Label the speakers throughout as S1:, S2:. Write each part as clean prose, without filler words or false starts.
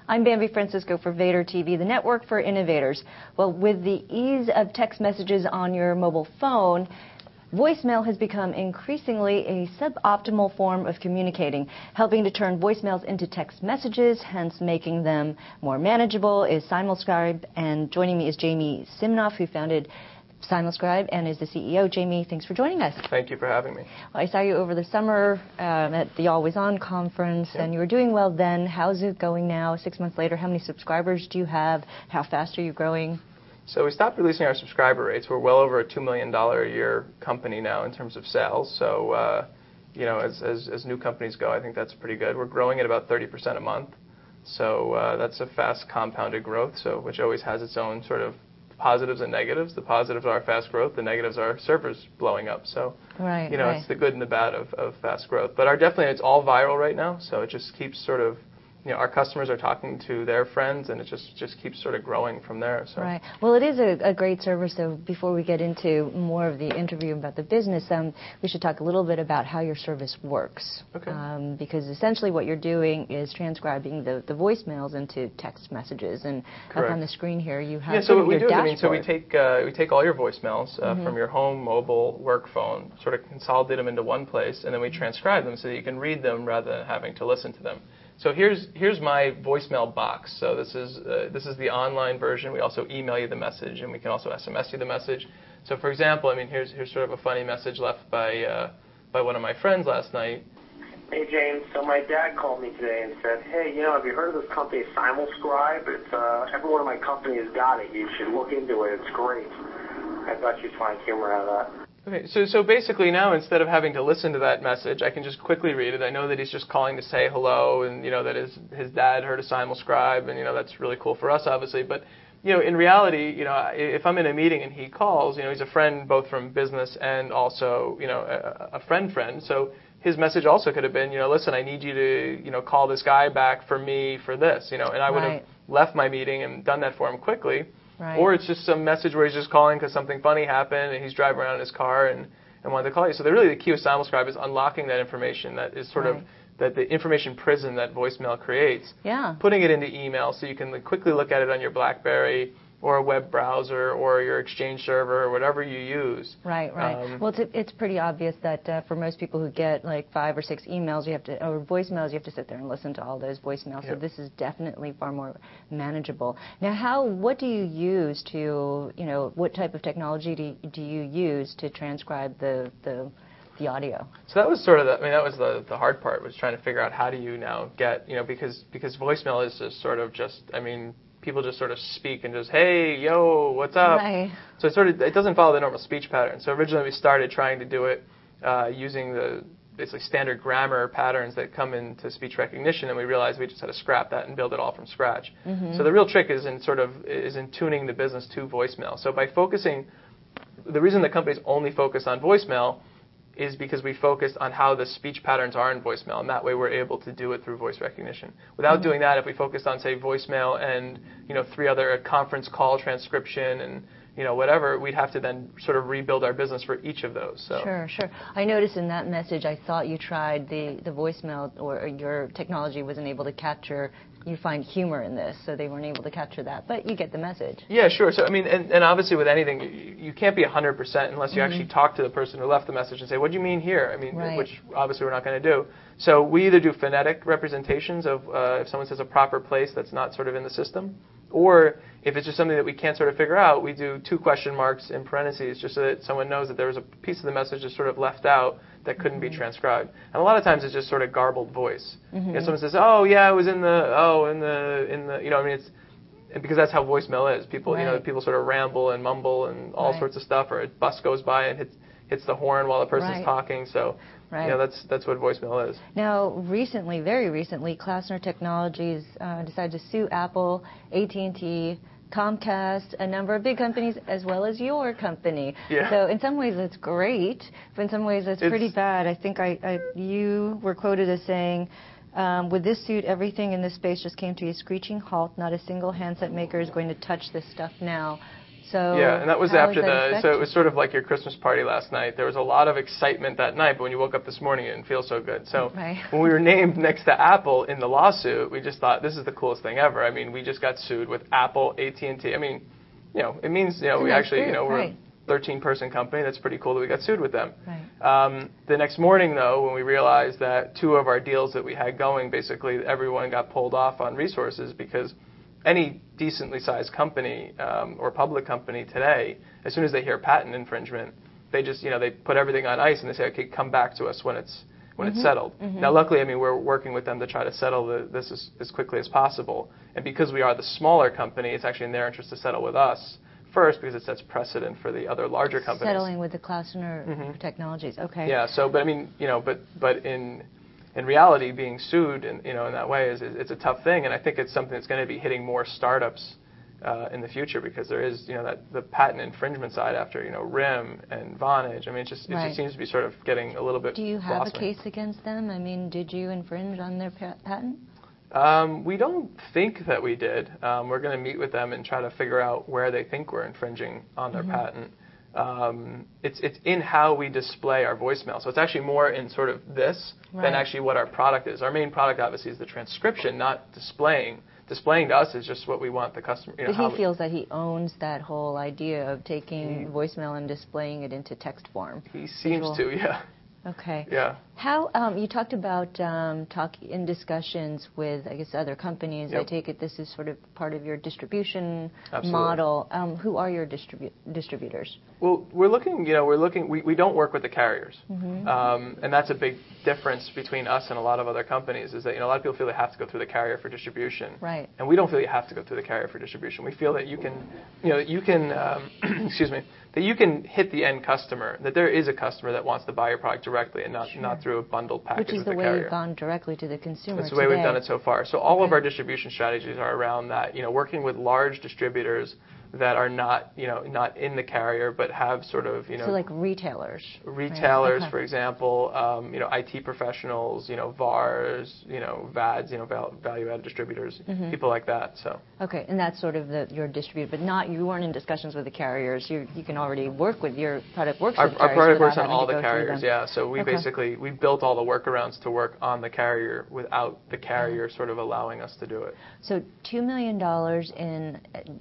S1: I'm Bambi Francisco for Vader TV, the network for innovators. Well, with the ease of text messages on your mobile phone, voicemail has become increasingly a suboptimal form of communicating. Helping to turn voicemails into text messages, hence making them more manageable, is SimulScribe. And joining me is James Siminoff, who founded SimulScribe and is the CEO. Jamie, thanks for joining us.
S2: Thank you for having me.
S1: Well, I saw you over the summer at the Always On conference, and you were doing well then. How's it going now, 6 months later? How many subscribers do you have? How fast are you growing?
S2: So we stopped releasing our subscriber rates. We're well over a $2 million a year company now in terms of sales. So, as new companies go, I think that's pretty good. We're growing at about 30% a month. So that's a fast compounded growth, which always has its own sort of positives and negatives. The positives are fast growth. The negatives are servers blowing up. So, it's the good and the bad of fast growth. But it's all viral right now. So it just keeps sort of, our customers are talking to their friends, and it just keeps sort of growing from there. So.
S1: Right. Well, it is a great service. So before we get into more of the interview about the business, we should talk a little bit about how your service works.
S2: Okay.
S1: Because essentially what you're doing is transcribing the voicemails into text messages. And
S2: Correct.
S1: Up on the screen here, you have
S2: so what we do
S1: dashboard.
S2: is, so we take all your voicemails from your home, mobile, work phone, sort of consolidate them into one place, and then we transcribe them so that you can read them rather than having to listen to them. So here's my voicemail box. So this is the online version. We also email you the message, and we can also SMS you the message. So for example, here's sort of a funny message left by one of my friends last night.
S3: Hey James, so my dad called me today and said, hey, have you heard of this company SimulScribe? It's every one of my companies got it. You should look into it. It's great. I thought you'd find humor out of that.
S2: Okay, so basically now, instead of having to listen to that message, I can just quickly read it. I know that he's just calling to say hello, and that his dad heard of SimulScribe, and that's really cool for us, obviously. But in reality, if I'm in a meeting and he calls, he's a friend both from business and also a friend. So his message also could have been, listen, I need you to call this guy back for me for this, and I would have left my meeting and done that for him quickly.
S1: Right.
S2: Or it's just some message where he's just calling because something funny happened and he's driving around in his car and wanted to call you. So the key with SimulScribe is unlocking that information that is sort of the information prison that voicemail creates.
S1: Yeah.
S2: Putting it into email so you can quickly look at it on your BlackBerry or a web browser or your Exchange server or whatever you use.
S1: Right. Well, it's pretty obvious that for most people who get like 5 or 6 emails, or voicemails, you have to sit there and listen to all those voicemails. Yep. So this is definitely far more manageable. Now, what do you use to, what type of technology do you use to transcribe the audio?
S2: So that was sort of that was the hard part, was trying to figure out how do you now get, because voicemail is just sort of people just sort of speak and just, hey, yo, what's up?
S1: Right.
S2: So it doesn't follow the normal speech pattern. So originally we started trying to do it using the basically standard grammar patterns that come into speech recognition, and we realized we just had to scrap that and build it all from scratch. Mm-hmm. So the real trick is in tuning the business to voicemail. So by focusing, the reason the companies only focus on voicemail is because we focused on how the speech patterns are in voicemail, and that way we're able to do it through voice recognition. Without doing that, if we focused on, say, voicemail and 3 other conference call transcription and whatever, we'd have to then sort of rebuild our business for each of those. So.
S1: Sure. I noticed in that message, I thought you tried the voicemail, or your technology wasn't able to capture. You find humor in this, so they weren't able to capture that. But you get the message. Yeah,
S2: sure. So, and obviously with anything, you can't be 100% unless you actually talk to the person who left the message and say, what do you mean here? Which obviously we're not going to do. So we either do phonetic representations of if someone says a proper place that's not sort of in the system, or if it's just something that we can't sort of figure out, we do 2 question marks in parentheses just so that someone knows that there was a piece of the message that's sort of left out that couldn't be transcribed. And a lot of times it's just sort of garbled voice. Mm-hmm. Someone says, oh, yeah, it was in the, it's, because that's how voicemail is. People, people sort of ramble and mumble and all sorts of stuff, or a bus goes by and hits the horn while the person's talking. So, that's what voicemail is.
S1: Now, very recently, Klassner Technologies decided to sue Apple, AT&T, Comcast, a number of big companies, as well as your company.
S2: Yeah.
S1: So in some ways that's great, but in some ways that's pretty bad. I think you were quoted as saying, with this suit, everything in this space just came to a screeching halt. Not a single handset maker is going to touch this stuff now. So
S2: yeah, and that was after
S1: so
S2: it was sort of like your Christmas party last night. There was a lot of excitement that night, but when you woke up this morning, it didn't feel so good. So when we were named next to Apple in the lawsuit, we just thought, this is the coolest thing ever. I mean, we just got sued with Apple, AT&T. I mean, it means, we actually, we're a 13-person company. That's pretty cool that we got sued with them.
S1: Right.
S2: The next morning, though, when we realized that 2 of our deals that we had going, basically everyone got pulled off on resources because any decently sized company or public company today, as soon as they hear patent infringement, they just, they put everything on ice and they say, okay, come back to us when it's settled. Now, luckily, we're working with them to try to settle this as quickly as possible. And because we are the smaller company, it's actually in their interest to settle with us first because it sets precedent for the other larger companies.
S1: Settling with the Klausner Technologies. Okay.
S2: Yeah. So, but but in reality, being sued in that way it's a tough thing, and I think it's something that's going to be hitting more startups in the future because there is that the patent infringement side after RIM and Vonage. It just seems to be sort of getting a little bit.
S1: Do you have
S2: blossoming.
S1: a case against them? Did you infringe on their patent?
S2: We don't think that we did. We're going to meet with them and try to figure out where they think we're infringing on their patent. It's in how we display our voicemail. So it's actually more in sort of this than actually what our product is. Our main product, obviously, is the transcription, not displaying. Displaying to us is just what we want the customer.
S1: But he feels that he owns that whole idea of taking voicemail and displaying it into text form.
S2: He seems to, yeah.
S1: Okay.
S2: Yeah.
S1: How you talked about in discussions with, I guess, other companies.
S2: Yep.
S1: I take it this is sort of part of your distribution
S2: Absolutely.
S1: model. Who are your distributors?
S2: Well, we're looking. We don't work with the carriers, and that's a big difference between us and a lot of other companies. Is that a lot of people feel they have to go through the carrier for distribution,
S1: right?
S2: And we don't feel you have to go through the carrier for distribution. We feel that you can, excuse me, that you can hit the end customer. That there is a customer that wants to buy your product directly and not through a bundled package with the carrier.
S1: Which is the way you've gone directly to the consumer.
S2: That's the way we've done it so far. So all of our distribution strategies are around that. Working with large distributors that are not in the carrier but have sort of
S1: so like retailers.
S2: Retailers,
S1: right.
S2: for example, IT professionals, VARs, VADs, value-added distributors, people like that. So.
S1: Okay, and that's sort of your distributor, but you weren't in discussions with the carriers. You can already work with your product works with the carriers.
S2: Our product works on all the carriers, yeah. So we basically we built all the workarounds to work on the carrier without the carrier sort of allowing us to do it.
S1: So $2 million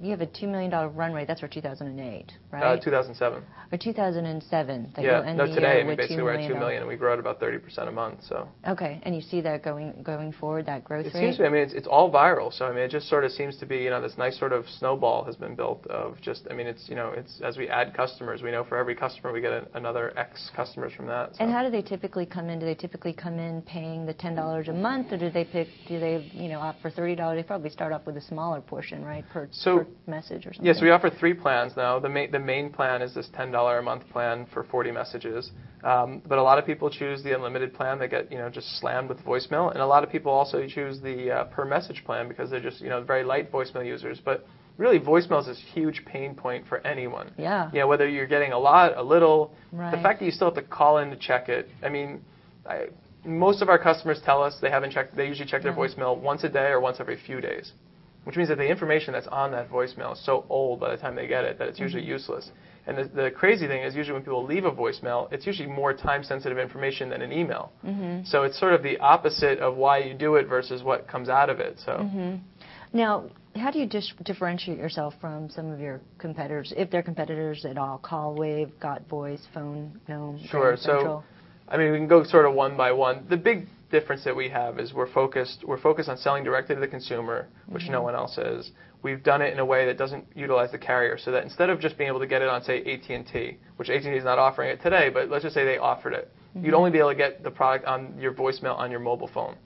S1: you have a $2 million run rate. That's for 2008, right?
S2: 2007.
S1: Or 2007. That
S2: yeah.
S1: you'll end
S2: No,
S1: the
S2: today
S1: year with
S2: basically we're at $2 million, and we grow at about 30% a month. So. Okay,
S1: and you see that going forward, that growth rate?
S2: It seems to be. It's all viral. So it just sort of seems to be this nice sort of snowball has been built of just. It's as we add customers, we know for every customer we get another X customers from that. So.
S1: And how do they typically come in? Do they typically come in paying the $10 a month, or do they opt for $30? They probably start off with a smaller portion, right, per message or something.
S2: Yes, we offer 3 plans now. The main plan is this $10 a month plan for 40 messages. But a lot of people choose the unlimited plan. They get just slammed with voicemail, and a lot of people also choose the per message plan because they're just very light voicemail users. But really, voicemail is this huge pain point for anyone.
S1: Yeah.
S2: Whether you're getting a lot, a little,
S1: right.
S2: The fact that you still have to call in to check it. Most of our customers tell us they haven't checked. They usually check their voicemail once a day or once every few days, which means that the information that's on that voicemail is so old by the time they get it that it's usually useless. And the crazy thing is usually when people leave a voicemail, it's usually more time-sensitive information than an email. So it's sort of the opposite of why you do it versus what comes out of it. So.
S1: Now, how do you differentiate yourself from some of your competitors, if they're competitors at all? CallWave, Got Voice, Phone, Gnome,
S2: Sure. So, we can go sort of one by one. The big difference that we have is we're focused on selling directly to the consumer, which no one else is. We've done it in a way that doesn't utilize the carrier, so that instead of just being able to get it on, say, AT&T, which AT&T is not offering it today, but let's just say they offered it, you'd only be able to get the product on your voicemail on your mobile phone.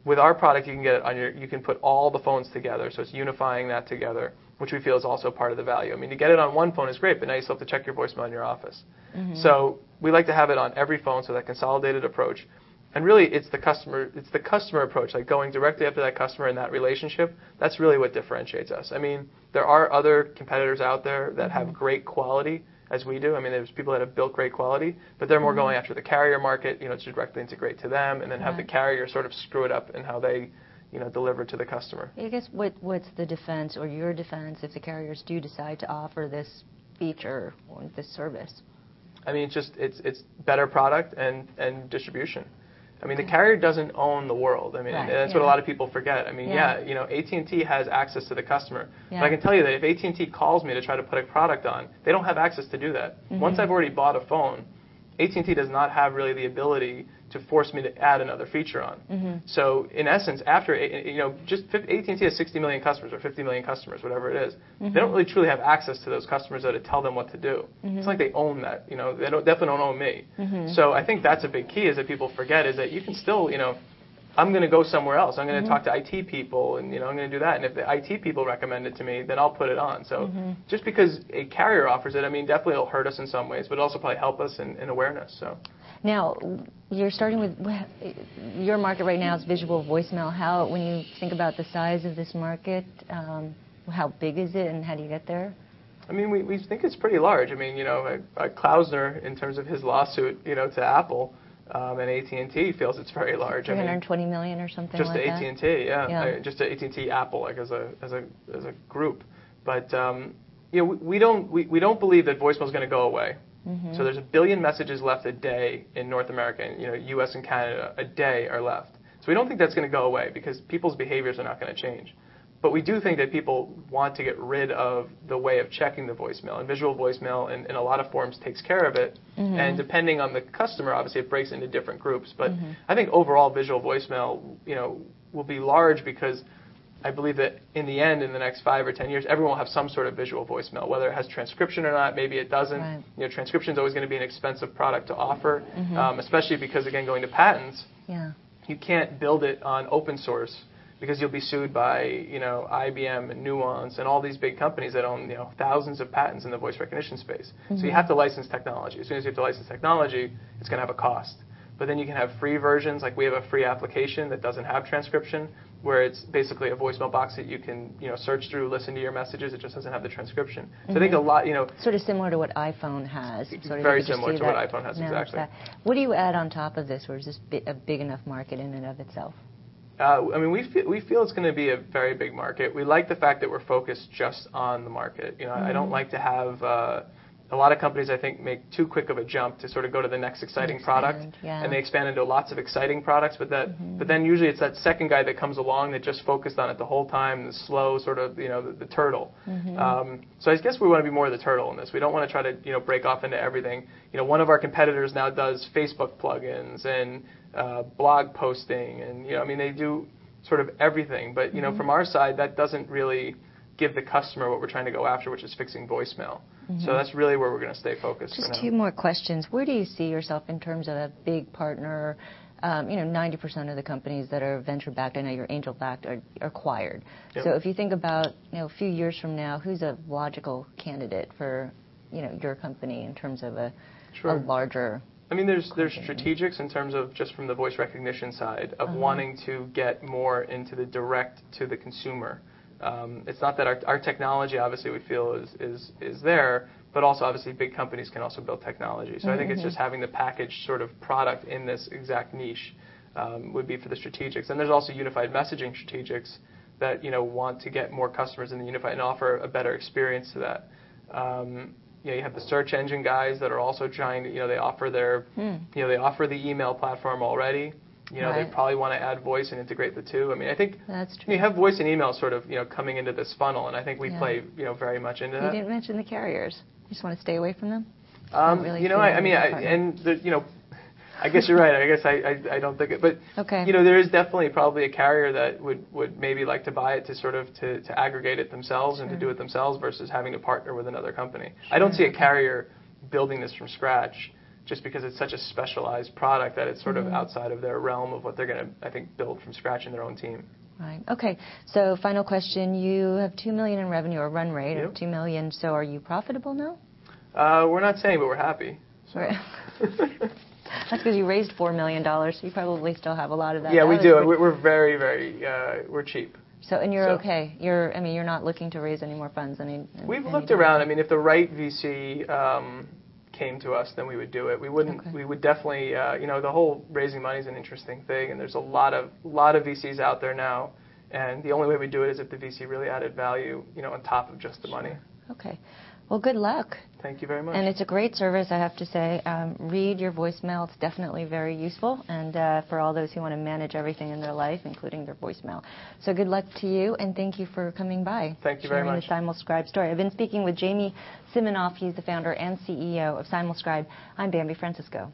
S2: With our product, you can get it you can put all the phones together, so it's unifying that together, which we feel is also part of the value. To get it on one phone is great, but now you still have to check your voicemail in your office. So we like to have it on every phone, so that consolidated approach. And really, it's the customer approach, like going directly after that customer in that relationship. That's really what differentiates us. There are other competitors out there that have great quality, as we do. There's people that have built great quality, but they're more going after the carrier market, to directly integrate to them, and then have the carrier sort of screw it up in how they, delivered to the customer.
S1: I guess what's the defense or your defense if the carriers do decide to offer this feature or this service?
S2: I mean, it's better product and distribution. I mean, the carrier doesn't own the world. I mean, that's what a lot of people forget. I mean, AT&T has access to the customer. But I can tell you that if AT&T calls me to try to put a product on, they don't have access to do that. Once I've already bought a phone, AT&T does not have really the ability to force me to add another feature on. So in essence, after AT&T has 60 million customers or 50 million customers, whatever it is, they don't really truly have access to those customers to tell them what to do. It's like they own that. They definitely don't own me. So I think that's a big key is that people forget is that you can still, I'm going to go somewhere else. I'm going to talk to IT people, and I'm going to do that. And if the IT people recommend it to me, then I'll put it on. So just because a carrier offers it, I mean, definitely it'll hurt us in some ways, but it'll also probably help us in awareness. So.
S1: Now, you're starting with your market right now is visual voicemail. When you think about the size of this market, how big is it, and how do you get there?
S2: I mean, we think it's pretty large. I mean, Klausner, in terms of his lawsuit, to Apple. And AT&T feels it's very large.
S1: 320 million or something
S2: just
S1: like that?
S2: Just to AT&T, yeah. Just to AT&T Apple, like as a group. But we don't believe that voicemail is going to go away. So there's 1 billion messages left a day in North America, and U.S. and Canada a day are left. So we don't think that's going to go away because people's behaviors are not going to change. But we do think that people want to get rid of the way of checking the voicemail. And visual voicemail, in a lot of forms, takes care of it. And depending on the customer, obviously, it breaks into different groups. But I think overall, visual voicemail, will be large because I believe that in the end, in the next 5 or 10 years, everyone will have some sort of visual voicemail, whether it has transcription or not. Maybe it doesn't. Right. Transcription is always going to be an expensive product to offer, especially because, again, going to patents, you can't build it on open source. Because you'll be sued by, IBM and Nuance and all these big companies that own, thousands of patents in the voice recognition space. So you have to license technology. As soon as you have to license technology, it's going to have a cost. But then you can have free versions, like we have a free application that doesn't have transcription, where it's basically a voicemail box that you can, search through, listen to your messages. It just doesn't have the transcription. So I think a lot,
S1: Sort of similar to what iPhone has.
S2: Very similar to what iPhone has, exactly.
S1: What do you add on top of this, or is this a big enough market in and of itself?
S2: I mean, we feel it's going to be a very big market. We like the fact that we're focused just on the market. I don't like to have a lot of companies, I think, make too quick of a jump to sort of go to the next exciting product, and they expand into lots of exciting products. But then usually it's that second guy that comes along that just focused on it the whole time, the slow sort of the turtle. So I guess we want to be more of the turtle in this. We don't want to try to break off into everything. One of our competitors now does Facebook plugins and blog posting, and I mean, they do sort of everything. But from our side, that doesn't really give the customer what we're trying to go after, which is fixing voicemail. So that's really where we're going to stay focused.
S1: Just 2 more questions. Where do you see yourself in terms of a big partner? 90% of the companies that are venture-backed, I know you're angel-backed, are acquired. So if you think about a few years from now, who's a logical candidate for your company in terms of a larger? I
S2: mean, there's strategics in terms of just from the voice recognition side of wanting to get more into the direct to the consumer. It's not that our technology, obviously, we feel is there, but also obviously big companies can also build technology. So I think it's just having the packaged sort of product in this exact niche would be for the strategics. And there's also unified messaging strategics that want to get more customers in the unified and offer a better experience to that. You have the search engine guys that are also trying to, they offer their, they offer the email platform already. They probably want to add voice and integrate the two. I mean, I think you have voice and email sort of, coming into this funnel, and I think we play, very much into that.
S1: You didn't mention the carriers. You just want to stay away from them?
S2: I guess you're right. I guess I don't think it, but there is definitely probably a carrier that would maybe like to buy it to sort of to aggregate it themselves and to do it themselves versus having to partner with another company. I don't see a carrier building this from scratch just because it's such a specialized product that it's sort of outside of their realm of what they're going to, I think, build from scratch in their own team.
S1: Right. Okay. So final question. You have $2 million in revenue, or run rate of $2 million. So are you profitable now?
S2: We're not saying, but we're happy. So.
S1: That's because you raised $4 million, so you probably still have a lot of that.
S2: Yeah, we do. We're very, very, we're cheap.
S1: So, and you're okay. You're not looking to raise any more funds.
S2: We've looked around. I mean, if the right VC came to us, then we would do it. We wouldn't. We would definitely. The whole raising money is an interesting thing, and there's a lot of VCs out there now. And the only way we do it is if the VC really added value, on top of just the money.
S1: Okay. Well, good luck.
S2: Thank you very much.
S1: And it's a great service, I have to say. Read your voicemail. It's definitely very useful, and for all those who want to manage everything in their life, including their voicemail. So good luck to you, and thank you for coming by.
S2: Thank you very much.
S1: Sharing the SimulScribe story. I've been speaking with James Siminoff. He's the founder and CEO of SimulScribe. I'm Bambi Francisco.